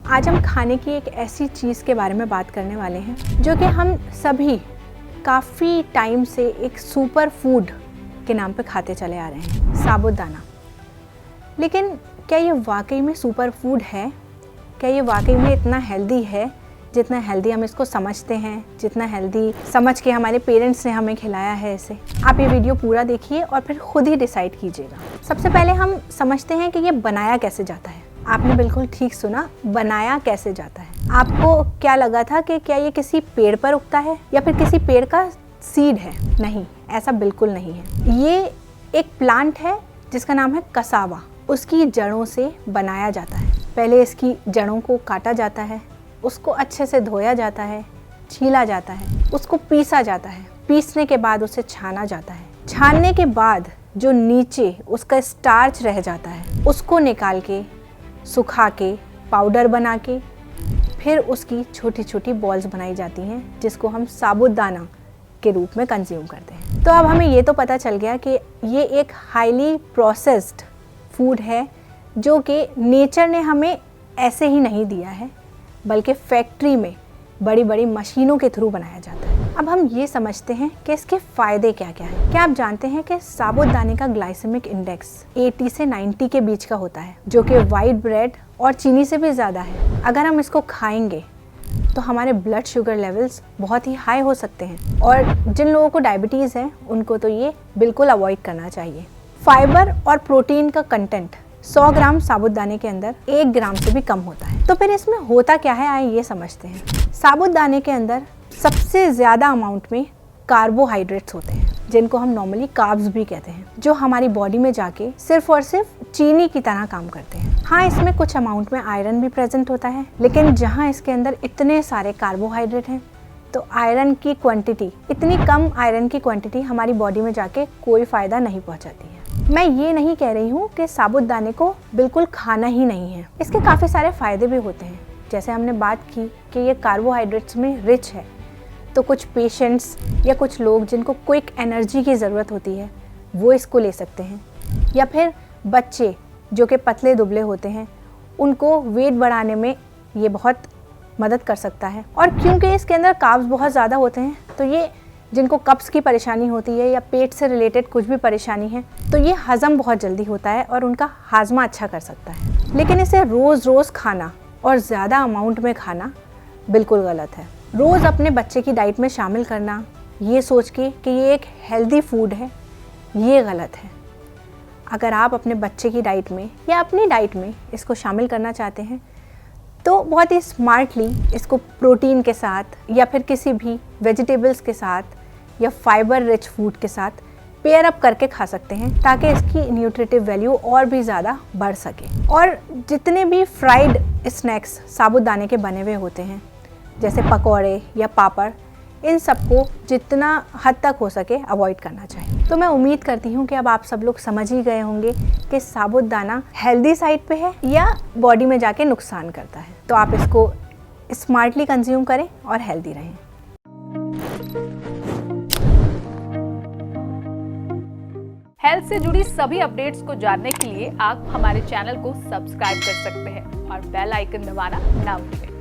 आज हम खाने की एक ऐसी चीज़ के बारे में बात करने वाले हैं जो कि हम सभी काफ़ी टाइम से एक सुपर फूड के नाम पे खाते चले आ रहे हैं, साबूदाना। लेकिन क्या ये वाकई में सुपर फूड है? क्या ये वाकई में इतना हेल्दी है जितना हेल्दी हम इसको समझते हैं, जितना हेल्दी समझ के हमारे पेरेंट्स ने हमें खिलाया है इसे? आप ये वीडियो पूरा देखिए और फिर खुद ही डिसाइड कीजिएगा। सबसे पहले हम समझते हैं कि ये बनाया कैसे जाता है। आपने बिल्कुल ठीक सुना, बनाया कैसे जाता है। आपको क्या लगा था कि क्या ये किसी पेड़ पर उगता है या फिर किसी पेड़ का सीड है? नहीं, ऐसा बिल्कुल नहीं है। ये एक प्लांट है जिसका नाम है कसावा। उसकी जड़ों से बनाया जाता है। पहले इसकी जड़ों को काटा जाता है, उसको अच्छे से धोया जाता है, छीला जाता है, उसको पीसा जाता है। पीसने के बाद उसे छाना जाता है। छानने के बाद जो नीचे उसका स्टार्च रह जाता है उसको निकाल के सुखा के पाउडर बना के फिर उसकी छोटी छोटी बॉल्स बनाई जाती हैं जिसको हम साबूदाना के रूप में कंज्यूम करते हैं। तो अब हमें ये तो पता चल गया कि ये एक हाईली प्रोसेस्ड फूड है जो कि नेचर ने हमें ऐसे ही नहीं दिया है, बल्कि फैक्ट्री में बड़ी बड़ी मशीनों के थ्रू बनाया जाता है। अब हम ये समझते हैं कि इसके फ़ायदे क्या क्या हैं। क्या आप जानते हैं कि साबूदाने का ग्लाइसेमिक इंडेक्स 80 से 90 के बीच का होता है, जो कि वाइट ब्रेड और चीनी से भी ज़्यादा है। अगर हम इसको खाएंगे तो हमारे ब्लड शुगर लेवल्स बहुत ही हाई हो सकते हैं और जिन लोगों को डायबिटीज़ है उनको तो ये बिल्कुल अवॉइड करना चाहिए। फाइबर और प्रोटीन का कंटेंट 100 ग्राम साबूदाने के अंदर 1 ग्राम से भी कम होता है। तो फिर इसमें होता क्या है, आइए ये समझते हैं। साबूदाने के अंदर सबसे ज़्यादा अमाउंट में कार्बोहाइड्रेट्स होते हैं, जिनको हम नॉर्मली कार्ब्स भी कहते हैं, जो हमारी बॉडी में जाके सिर्फ और सिर्फ चीनी की तरह काम करते हैं। हाँ, इसमें कुछ अमाउंट में आयरन भी प्रेजेंट होता है, लेकिन जहाँ इसके अंदर इतने सारे कार्बोहाइड्रेट हैं तो आयरन की क्वांटिटी, इतनी कम आयरन की क्वांटिटी हमारी बॉडी में जाके कोई फ़ायदा नहीं पहुँचाती है। मैं ये नहीं कह रही हूँ कि साबूदाने को बिल्कुल खाना ही नहीं है। इसके काफ़ी सारे फ़ायदे भी होते हैं। जैसे हमने बात की कि ये कार्बोहाइड्रेट्स में रिच है, तो कुछ पेशेंट्स या कुछ लोग जिनको क्विक एनर्जी की ज़रूरत होती है वो इसको ले सकते हैं, या फिर बच्चे जो कि पतले दुबले होते हैं उनको वेट बढ़ाने में ये बहुत मदद कर सकता है। और क्योंकि इसके अंदर कार्ब्स बहुत ज़्यादा होते हैं तो ये जिनको कब्ज़ की परेशानी होती है या पेट से रिलेटेड कुछ भी परेशानी है तो ये हज़म बहुत जल्दी होता है और उनका हाजमा अच्छा कर सकता है। लेकिन इसे रोज़ रोज़ खाना और ज़्यादा अमाउंट में खाना बिल्कुल गलत है। रोज़ अपने बच्चे की डाइट में शामिल करना ये सोच के कि ये एक हेल्दी फूड है, ये गलत है। अगर आप अपने बच्चे की डाइट में या अपनी डाइट में इसको शामिल करना चाहते हैं तो बहुत ही स्मार्टली इसको प्रोटीन के साथ या फिर किसी भी वेजिटेबल्स के साथ या फाइबर रिच फूड के साथ पेयर अप करके खा सकते हैं, ताकि इसकी न्यूट्रिटिव वैल्यू और भी ज़्यादा बढ़ सके। और जितने भी फ्राइड स्नैक्स साबूदाने के बने हुए होते हैं, जैसे पकौड़े या पापड़, इन सबको जितना हद तक हो सके अवॉइड करना चाहिए। तो मैं उम्मीद करती हूँ कि अब आप सब लोग समझ ही गए होंगे कि साबूदाना हेल्दी साइड पे है या बॉडी में जाके नुकसान करता है। तो आप इसको स्मार्टली कंज्यूम करें और हेल्दी रहें। हेल्थ से जुड़ी सभी अपडेट्स को जानने के लिए आप हमारे चैनल को सब्सक्राइब कर सकते हैं और बेल आइकन दबाना ना भूलें।